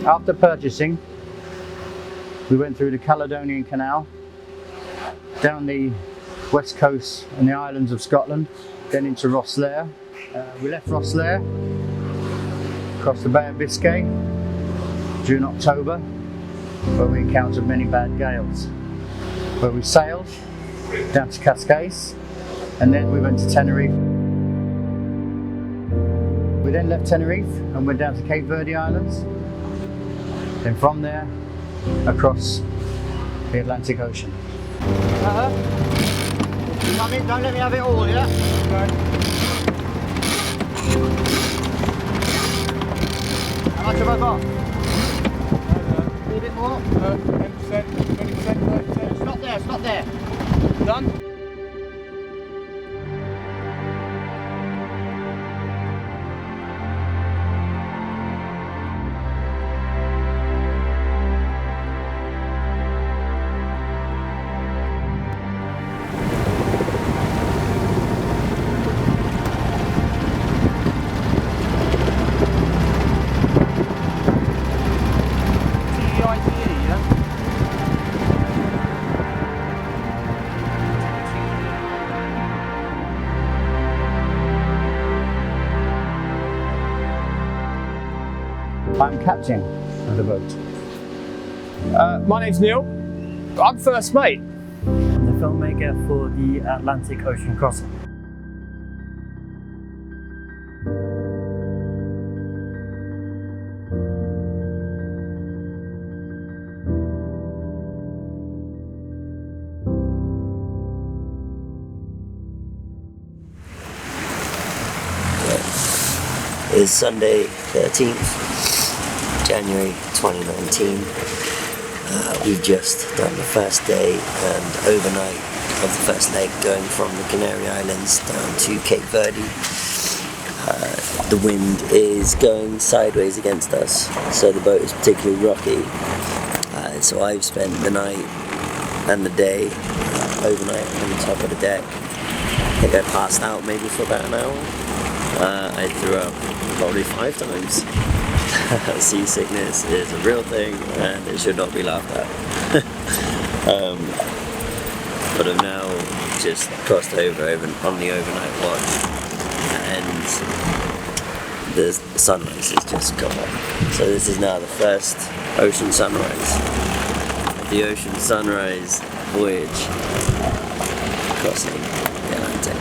After purchasing, we went through the Caledonian Canal, down the west coast and the islands of Scotland, then into Rosslare. We left Rosslare, across the Bay of Biscay during October, where we encountered many bad gales, where we sailed down to Cascais, and then we went to Tenerife. We then left Tenerife and went down to Cape Verde Islands, then from there across the Atlantic Ocean. Come in, don't let me have it all, yeah? Okay. How much have I got? A little bit more? 10%, 20%, 30%. Stop there, stop there. Done? I'm captain of the boat. My name's Neil. I'm first mate. I'm the filmmaker for the Atlantic Ocean crossing. It's Sunday 13th. January 2019. We've just done the first day and overnight of the first leg going from the Canary Islands down to Cape Verde. The wind is going sideways against us, so the boat is particularly rocky. So I've spent the night and the day overnight on the top of the deck. I think I passed out maybe for about an hour. I threw up probably 5 times. Seasickness is a real thing and it should not be laughed at. But I've now just crossed over on the overnight watch and the sunrise has just come up. So this is now the first ocean sunrise. The ocean sunrise voyage crossing the Atlantic.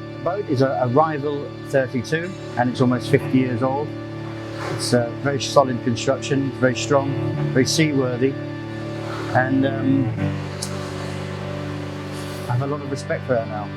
The boat is a rival 32 and it's almost 50 years old. It's a very solid construction, very strong, very seaworthy, and I have a lot of respect for her now.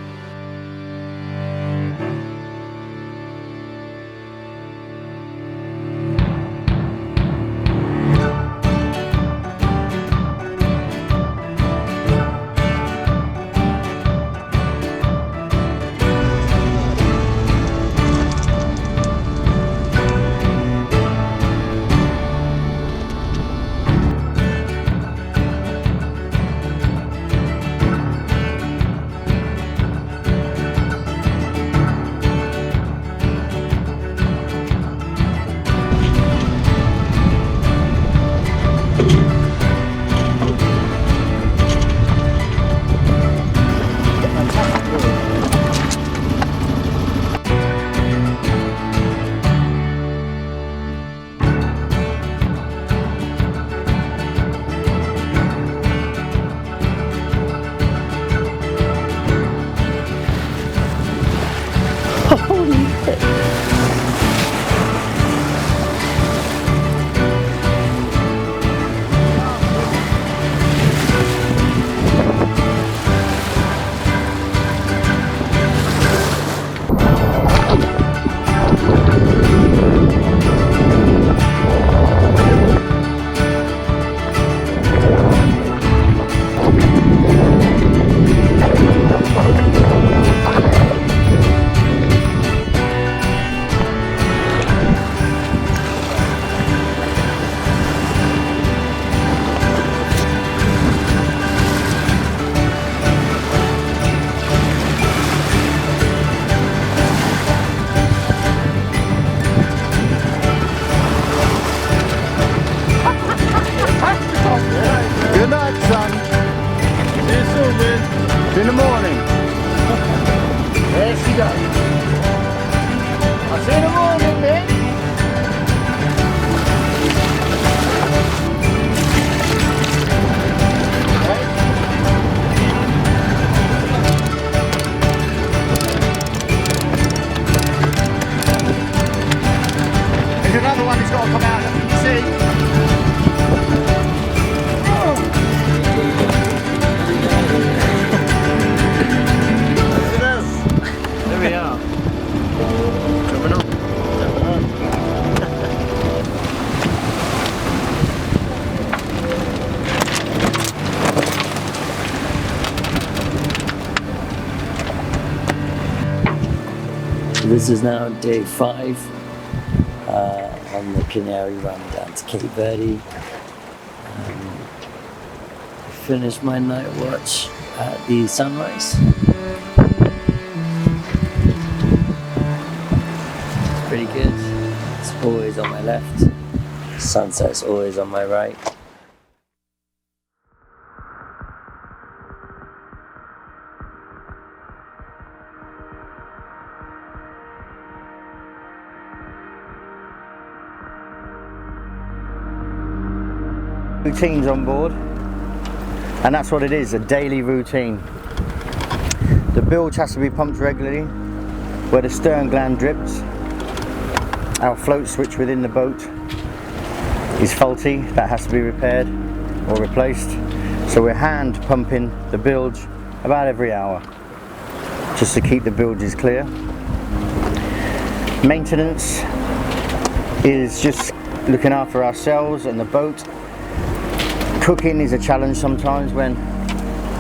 See you in the morning. There she goes. I'll see you in the morning, then. There's another one that's got to come out, as you can see. There we are. Coming up. This is now day 5 on the Canary run down to Cape Verde. Finished my night watch at the sunrise. It's pretty good. It's always on my left. Sunset's always on my right. Routines on board, and that's what it is, a daily routine. The bilge has to be pumped regularly where the stern gland drips. Our float switch within the boat is faulty, that has to be repaired or replaced, so we're hand pumping the bilge about every hour just to keep the bilges clear. Maintenance is just looking after ourselves and the boat. Cooking is a challenge sometimes when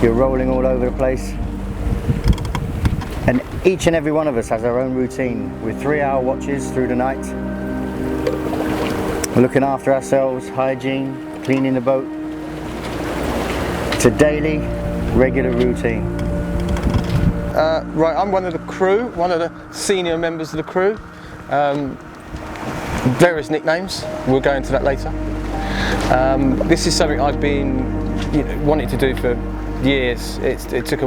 you're rolling all over the place, and each and every one of us has our own routine with 3-hour watches through the night. We're looking after ourselves, hygiene, cleaning the boat. It's a daily, regular routine. Right, I'm one of the crew, one of the senior members of the crew. Various nicknames, we'll go into that later. This is something I've been wanting to do for years. It took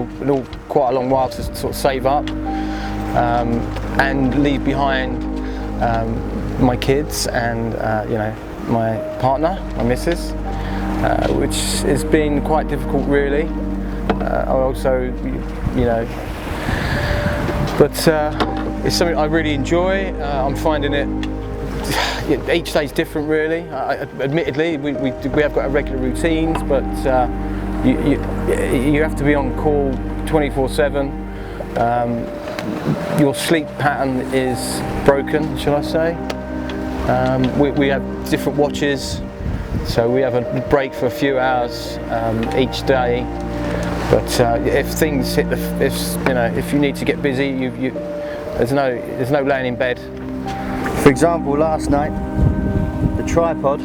quite a long while to sort of save up and leave behind my kids and my partner, my missus, which has been quite difficult really. But it's something I really enjoy. I'm finding it. Each day's different really. Admittedly, we have got our regular routines, but you have to be on call 24/7. Your sleep pattern is broken, shall I say. We have different watches, so we have a break for a few hours each day. But if things hit if you need to get busy, there's no laying in bed. For example, last night, the tripod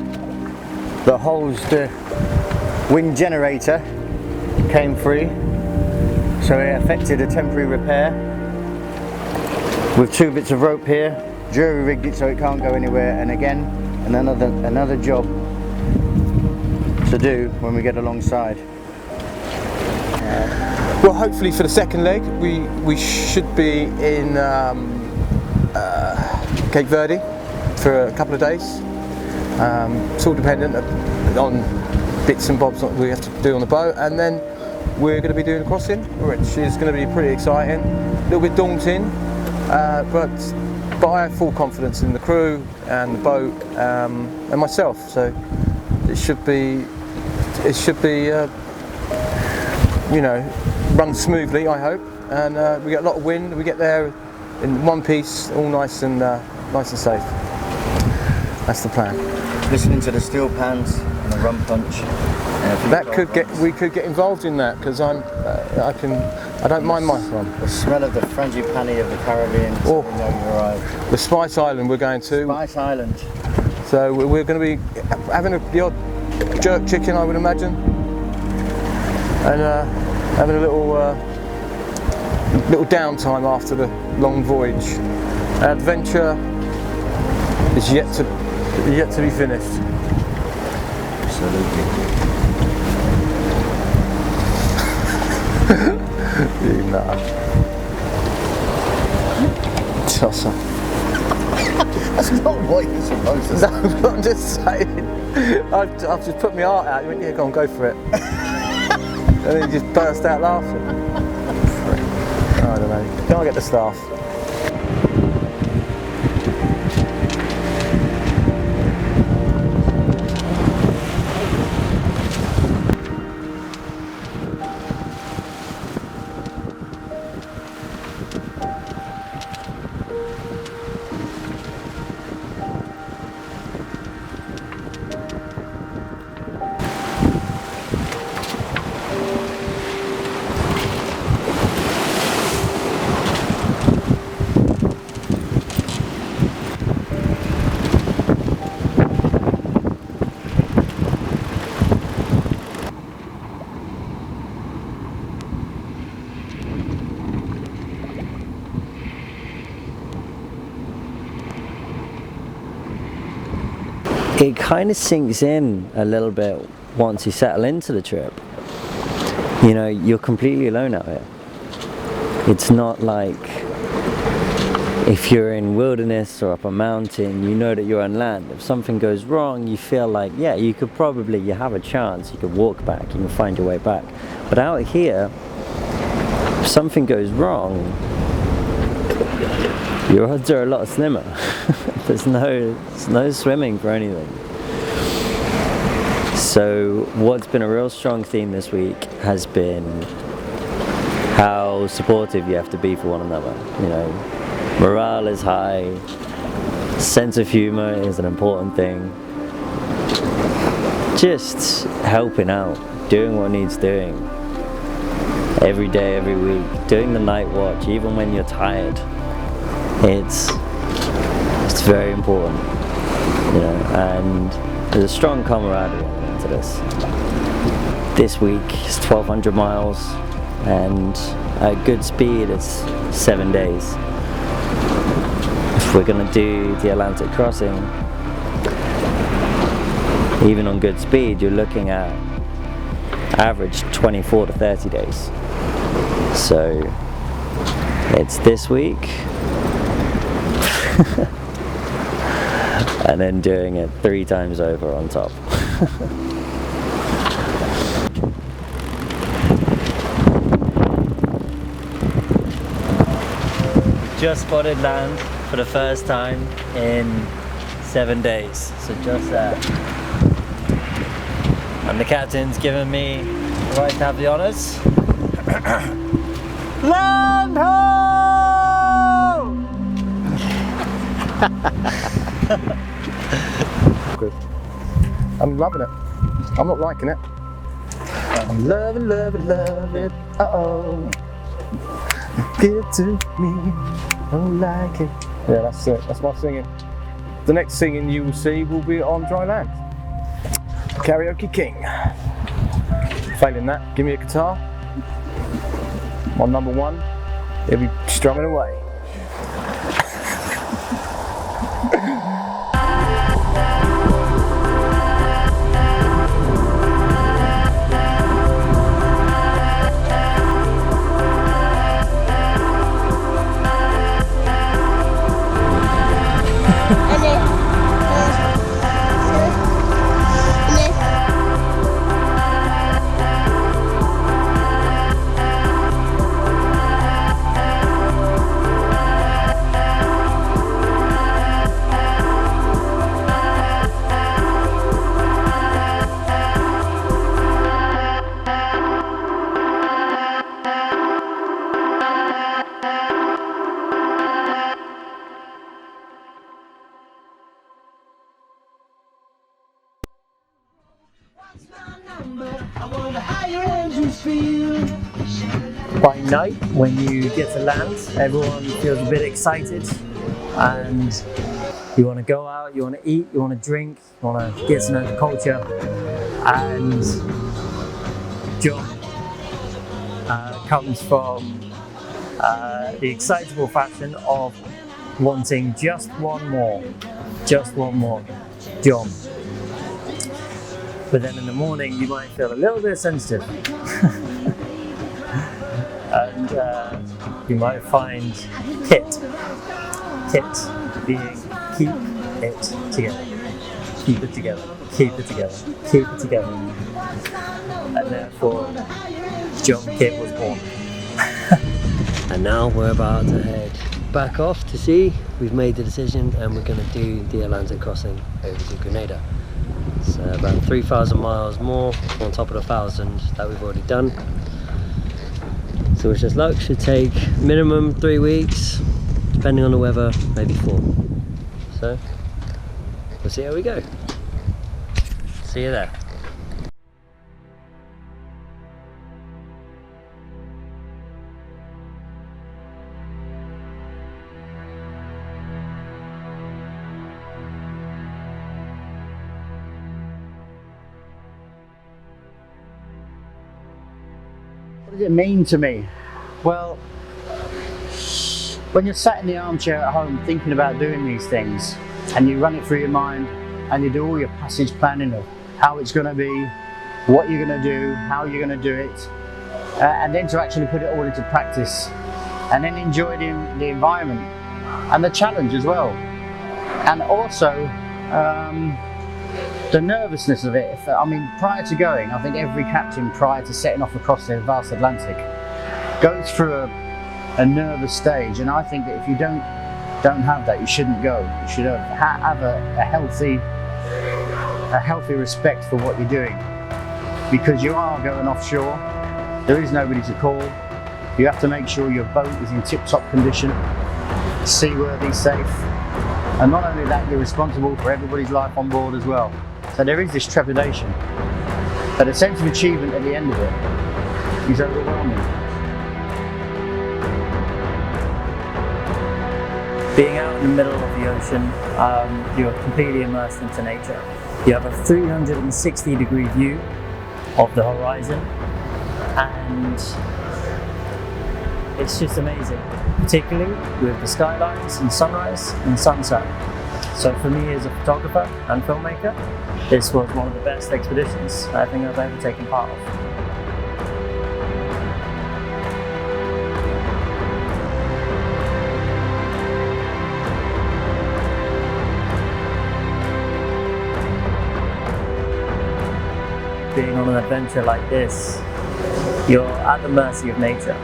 that holds the wind generator came free, so it affected a temporary repair. With 2 bits of rope here, jury rigged it so it can't go anywhere, and again, another job to do when we get alongside. Well, hopefully for the second leg, we should be in Cape Verde for a couple of days. It's all dependent on bits and bobs that we have to do on the boat, and then we're going to be doing a crossing, which is going to be pretty exciting. A little bit daunting, but I have full confidence in the crew and the boat and myself. So it should be run smoothly, I hope. And we get a lot of wind. We get there in one piece, all nice and safe. That's the plan. Listening to the steel pans and the rum punch. We could get involved in that because I don't mind my rum. The smell of the frangipani of the Caribbean. Oh, you know you arrive. The Spice Island we're going to. Spice Island. So we're going to be having the odd jerk chicken, I would imagine, and having a little downtime after the long voyage. Adventure is yet to be finished. Absolutely. nutter. Tosser. That's not what you're supposed to say. No, I'm just saying. I've just put my heart out. You went, yeah, go on, go for it. And then he just burst out laughing. I don't know. Can't get the staff. It kind of sinks in a little bit once you settle into the trip. You know, you're completely alone out here. It's not like if you're in wilderness or up a mountain, you know that you're on land. If something goes wrong, you feel like, yeah, you have a chance, you could walk back, you can find your way back. But out here, if something goes wrong, your odds are a lot slimmer. There's no swimming for anything. So what's been a real strong theme this week has been how supportive you have to be for one another. You know, morale is high, sense of humor is an important thing. Just helping out, doing what needs doing. Every day, every week, doing the night watch, even when you're tired. It's very important, you know, and there's a strong camaraderie into this. This week is 1,200 miles, and at good speed it's 7 days. If we're going to do the Atlantic crossing, even on good speed, you're looking at average 24 to 30 days. So it's this week. And then doing it 3 times over on top. Just spotted land for the first time in 7 days, so just that. And the captain's given me the right to have the honours. Land ho! Good. I'm loving it. I'm not liking it. I'm loving it. Uh-oh. Give it to me. Don't like it. Yeah, that's it. That's my singing. The next singing you will see will be on dry land. Karaoke King. Failing that, give me a guitar. My number one. He'll be strumming away. By night, when you get to land, everyone feels a bit excited and you want to go out, you want to eat, you want to drink, you want to get to know the culture. And John comes from the excitable fashion of wanting just one more, John. But then in the morning you might feel a little bit sensitive. And you might find KIT. KIT being keep it together. Keep it together. Keep it together. Keep it together. And therefore, John KIT was born. And now we're about to head back off to sea. We've made the decision and we're going to do the Atlantic crossing over to Grenada. It's about 3,000 miles more on top of the 1,000 that we've already done. So wish us luck. Should take minimum 3 weeks, depending on the weather, maybe 4. So we'll see how we go. See you there. What does it mean to me? Well, when you're sat in the armchair at home thinking about doing these things and you run it through your mind and you do all your passage planning of how it's going to be, what you're going to do, how you're going to do it, and then to actually put it all into practice and then enjoy the environment and the challenge as well. And also the nervousness of it. I mean, prior to going, I think every captain prior to setting off across the vast Atlantic goes through a nervous stage, and I think that if you don't have that, you shouldn't go. You should have a healthy respect for what you're doing, because you are going offshore. There is nobody to call. You have to make sure your boat is in tip-top condition, seaworthy, safe, and not only that, you're responsible for everybody's life on board as well. So there is this trepidation, but the sense of achievement at the end of it is overwhelming. Being out in the middle of the ocean, you're completely immersed into nature. You have a 360-degree view of the horizon, and it's just amazing, particularly with the skylines and sunrise and sunset. So for me as a photographer and filmmaker, this was one of the best expeditions I think I've ever taken part of. Being on an adventure like this, you're at the mercy of nature.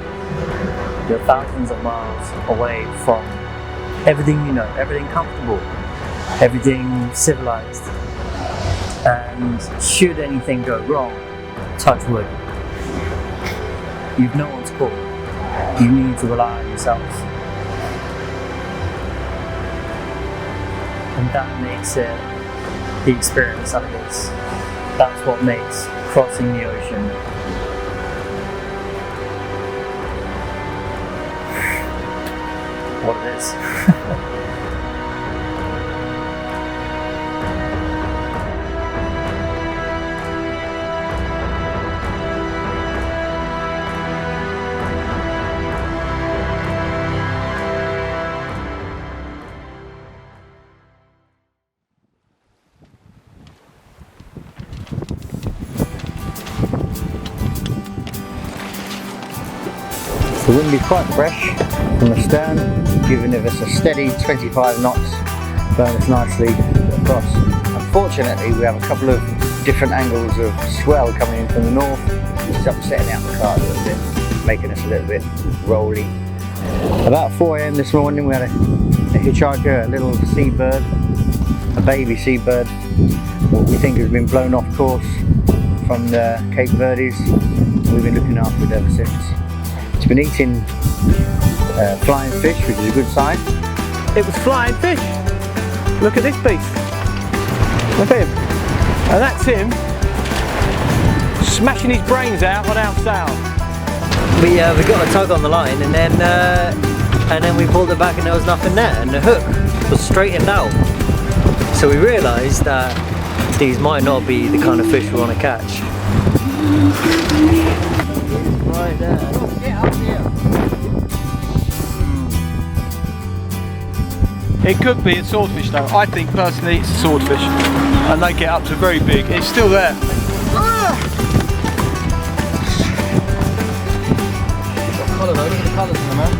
You're thousands of miles away from everything you know, everything comfortable, everything civilized. And should anything go wrong, touch wood, you've no one to call. You need to rely on yourself. And that makes it the experience that it is. That's what makes crossing the ocean what it is. The wind is quite fresh from the stern, giving us a steady 25 knots, blowing us nicely across. Unfortunately, we have a couple of different angles of swell coming in from the north, which is upsetting out the car a little bit, making us a little bit rolly. About 4 AM this morning, we had a hitchhiker, a little seabird, a baby seabird, what we think has been blown off course from the Cape Verdes. We've been looking after it ever since. It's been eating flying fish, which is a good sign. It was flying fish. Look at this beast. Look at him. And that's him smashing his brains out on our sail. We got a tug on the line, and then we pulled it back and there was nothing there, and the hook was straightened out. So we realised that these might not be the kind of fish we want to catch. Right there. It could be a swordfish though. I think personally it's a swordfish. And they get up to very big. It's still there. colour though, look at the colours in them, man.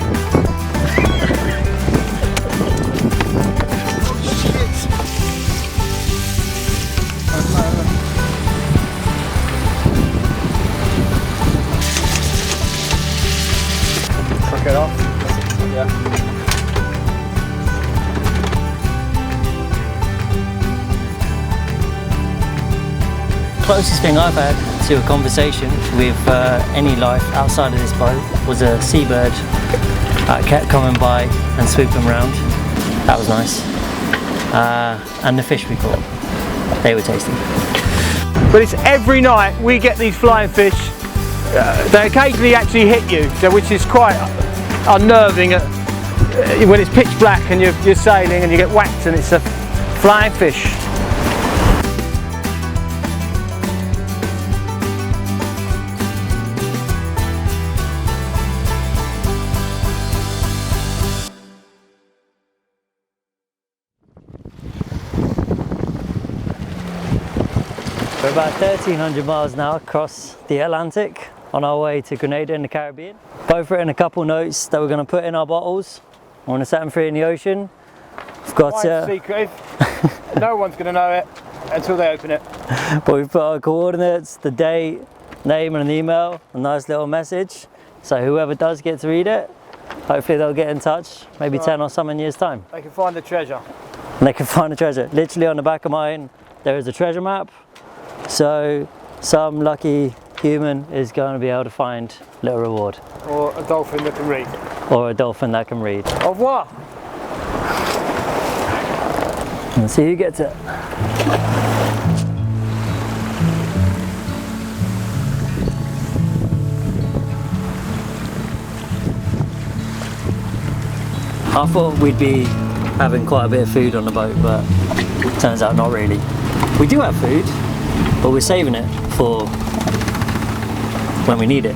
Chuck it off. Yeah. Closest thing I've had to a conversation with any life outside of this boat was a seabird that kept coming by and swooping around. That was nice. And the fish we caught, they were tasty. But it's every night we get these flying fish. They occasionally actually hit you, so which is quite unnerving when it's pitch black and you're sailing and you get whacked and it's a flying fish. We're about 1,300 miles now across the Atlantic on our way to Grenada in the Caribbean. Both written a couple notes that we're going to put in our bottles. I want to set them free in the ocean. We've got Quite secretive. No one's going to know it until they open it. But we've put our coordinates, the date, name and an email, a nice little message. So whoever does get to read it, hopefully they'll get in touch, maybe 10 or some in years time. They can find the treasure. And they can find the treasure. Literally on the back of mine, there is a treasure map. So some lucky human is going to be able to find a little reward. Or a dolphin that can read. Or a dolphin that can read. Au revoir. Let's see who gets it. I thought we'd be having quite a bit of food on the boat, but turns out not really. We do have food, but we're saving it for when we need it.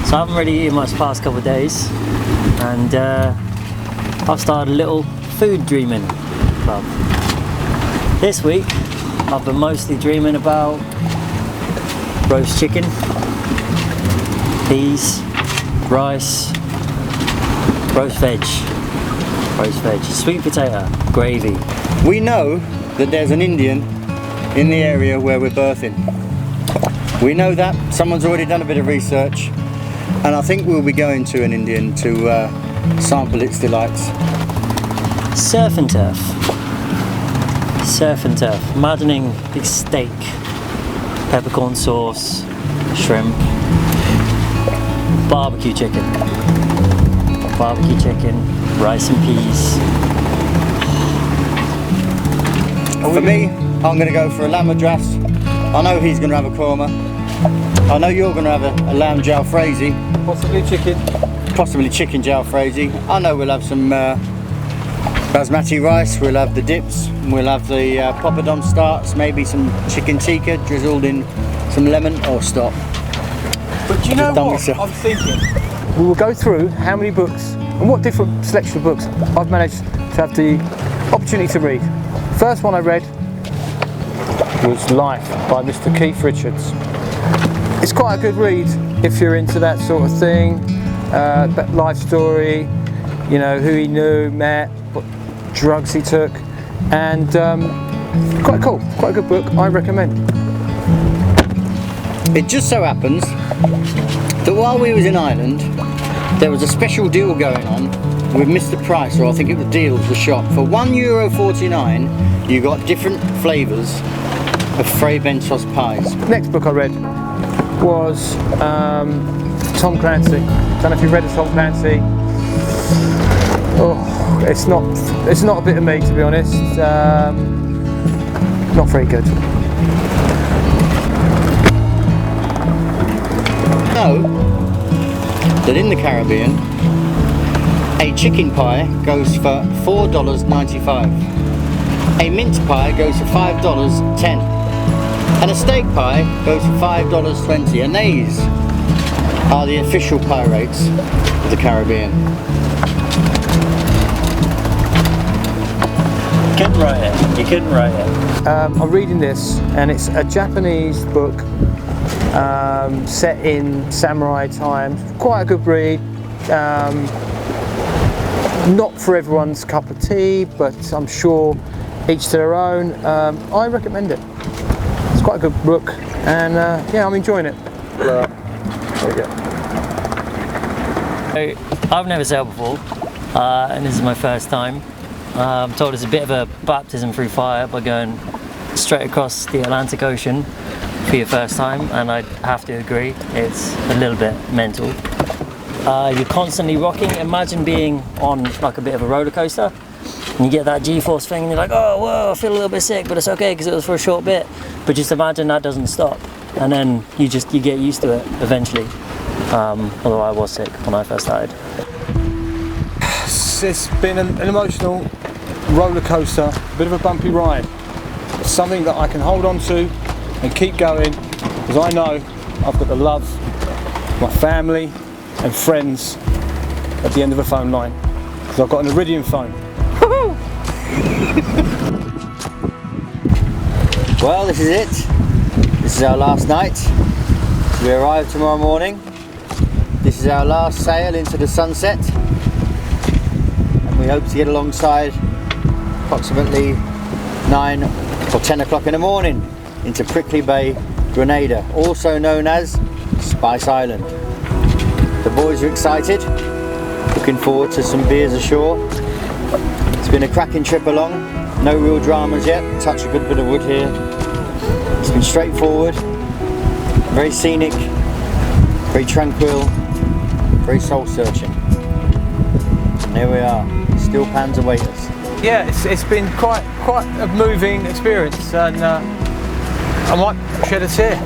So I haven't really eaten much the past couple of days, and I've started a little food dreaming club. This week I've been mostly dreaming about roast chicken, peas, rice, roast veg, sweet potato, gravy. We know that there's an Indian in the area where we're berthing. We know that, someone's already done a bit of research, and I think we'll be going to an Indian to sample its delights. Surf and turf. Surf and turf. Imagining big steak, peppercorn sauce, shrimp, barbecue chicken, rice and peas. For me, I'm going to go for a lamb madras. I know he's going to have a korma. I know you're going to have a lamb jalfrezi. Possibly chicken. Possibly chicken jalfrezi. I know we'll have some basmati rice, we'll have the dips, and we'll have the poppadom starts, maybe some chicken tikka drizzled in some lemon or stop. But do you know what I'm thinking? We will go through how many books and what different selection of books I've managed to have the opportunity to read. First one I read was Life by Mr. Keith Richards. It's quite a good read if you're into that sort of thing, that life story, you know, who he knew, met, what drugs he took, and quite cool, quite a good book, I recommend. It just so happens that while we was in Ireland, there was a special deal going on with Mr. Price, or I think it was Deals, the shop. For €1.49, you got different flavours of Fray Bentos pies. Next book I read was Tom Clancy. Don't know if you've read of Tom Clancy. Oh, it's not a bit of me, to be honest. Not very good. Know that in the Caribbean, a chicken pie goes for $4.95. A mince pie goes for $5.10. And a steak pie goes for $5.20. And these are the official pie rates of the Caribbean. You couldn't write it. You couldn't write it. I'm reading this, and it's a Japanese book set in samurai times. Quite a good read. Not for everyone's cup of tea, but I'm sure each to their own. I recommend it. It's quite a good book, and yeah, I'm enjoying it. There we go. I've never sailed before, and this is my first time. I'm told it's a bit of a baptism through fire by going straight across the Atlantic Ocean for your first time, and I have to agree, it's a little bit mental. You're constantly rocking. Imagine being on like a bit of a roller coaster, and you get that G-force thing, and you're like, oh, whoa, I feel a little bit sick, but it's okay because it was for a short bit. But just imagine that doesn't stop, and then you get used to it eventually. Although I was sick when I first started. It's been an emotional roller coaster, a bit of a bumpy ride. It's something that I can hold on to and keep going, because I know I've got the love, my family and friends at the end of a phone line, because I've got an Iridium phone. Well, this is it. This is our last night. We arrive tomorrow morning. This is our last sail into the sunset, and we hope to get alongside approximately 9 or 10 o'clock in the morning into Prickly Bay, Grenada, also known as Spice Island. The boys are excited, looking forward to some beers ashore. It's been a cracking trip along, no real dramas yet, touch a good bit of wood here. It's been straightforward, very scenic, very tranquil, very soul-searching. And here we are, steel pans await us. Yeah, it's been quite a moving experience, and I might shed a tear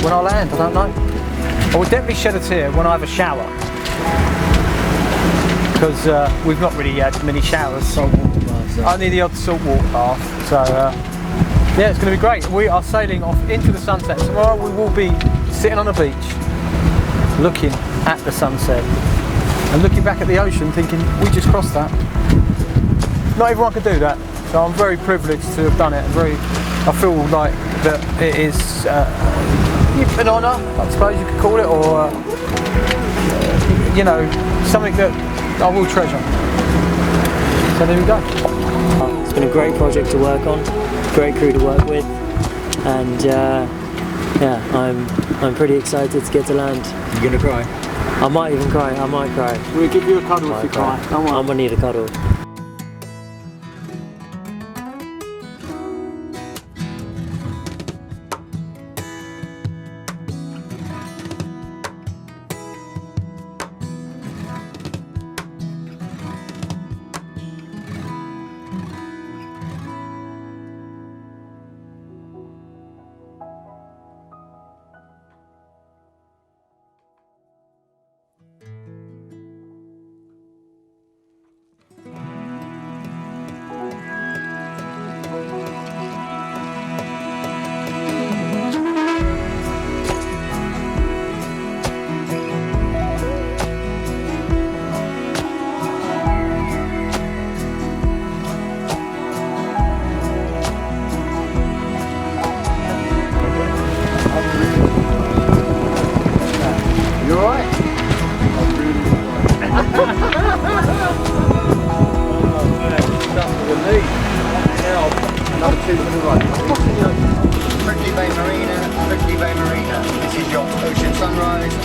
when I land, I don't know. I will definitely shed a tear when I have a shower, because we've not really had many showers. Saltwater baths. Only the odd saltwater bath, so yeah, it's going to be great. We are sailing off into the sunset. Tomorrow we will be sitting on a beach, looking at the sunset, and looking back at the ocean thinking, we just crossed that. Not everyone can do that, so I'm very privileged to have done it, and I feel like that it is an honour, I suppose you could call it, or you know, something that I will treasure. So there we go. It's been a great project to work on, great crew to work with, and yeah, I'm pretty excited to get to land. You gonna cry? I might even cry, I might cry. We'll give you a cuddle if you cry. Don't worry. I'm gonna need a cuddle. Prickly Bay Marina, Prickly Bay Marina. This is your ocean sunrise.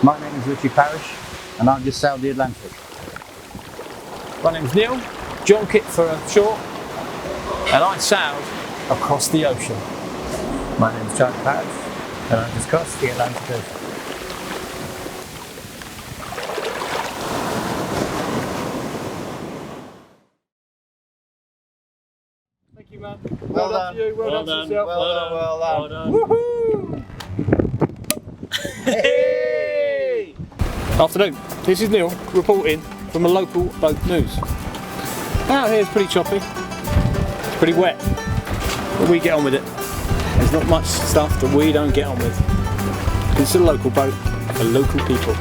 My name is Richie Parish, and I've just sailed the Atlantic. My name's Neil, John Kit for short, and I sailed across the ocean. My name's Charlie Parish, and I just crossed the Atlantic Ocean. Thank you, man. Well done to you. Well done to yourself. Well done. Woohoo! Hey! Afternoon. This is Neil reporting from the local boat news. Out here it's pretty choppy. It's pretty wet. But we get on with it. There's not much stuff that we don't get on with. It's a local boat for local people.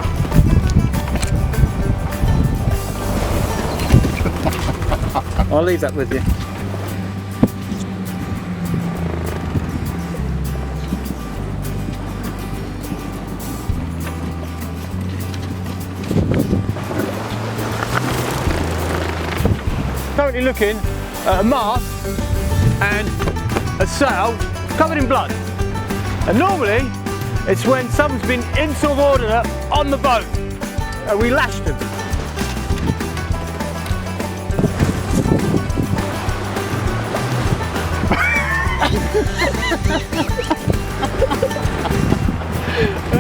I'll leave that with you. Currently looking at a mast and a sail covered in blood. And normally it's when someone's been insubordinate on the boat and we lashed them.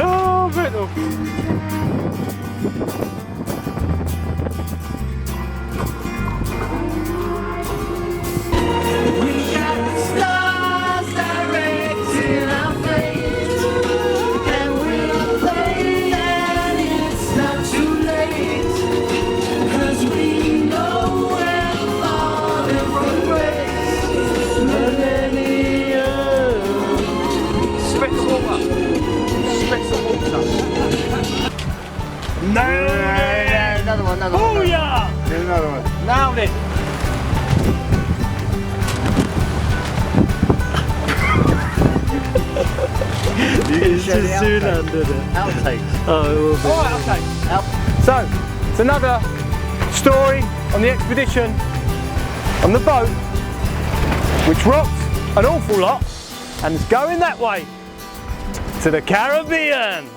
Oh, brittle. Another one. Hoorah! Do another one. Nailed it! It's just soon under the outtakes. Oh, it will be. Alright, okay. So, it's another story on the expedition on the boat, which rocked an awful lot and is going that way to the Caribbean.